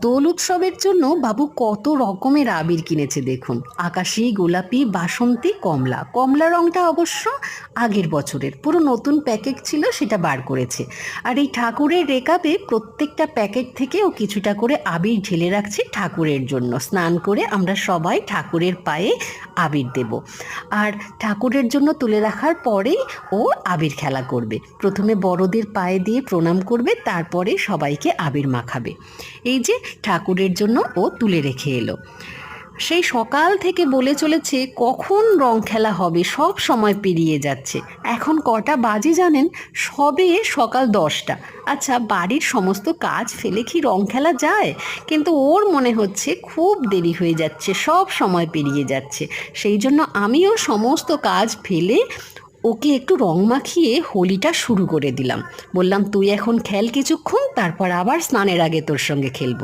দোল উৎসবের জন্য বাবু কত রকমের আবির কিনেছে দেখুন। আকাশি, গোলাপি, বাসন্তী, কমলা। কমলা রংটা অবশ্য আগের বছরের, পুরো নতুন প্যাকেট ছিল, সেটা বার করেছে। আর এই ঠাকুরের রেকাবে প্রত্যেকটা প্যাকেট থেকে ও কিছুটা করে আবির ঢেলে রাখছে ঠাকুরের জন্য। স্নান করে আমরা সবাই ঠাকুরের পায়ে আবির দেব। আর ঠাকুরের জন্য তুলে রাখার পরেই ও আবির খেলা করবে। প্রথমে বড়দের পায়ে দিয়ে প্রণাম করবে, তারপরে সবাইকে আবির মাখাবে। এই যে ঠাকুরের জন্য ও তুলে রেখে এলো। সেই সকাল থেকে বলে চলেছে কখন রং খেলা হবে, সব সময় পেরিয়ে যাচ্ছে। এখন কটা বাজে জানেন? সবে সকাল 10টা। আচ্ছা, বাড়ির সমস্ত কাজ ফেলে কি রং খেলা যায়? কিন্তু ওর মনে হচ্ছে খুব দেরি হয়ে যাচ্ছে, সব সময় পেরিয়ে যাচ্ছে। সেই জন্য আমিও সমস্ত কাজ ফেলে ওকে একটু রং মাখিয়ে হোলিটা শুরু করে দিলাম। বললাম তুই এখন খেল কিছুক্ষণ, তারপর আবার স্নানের আগে তোর সঙ্গে খেলবো।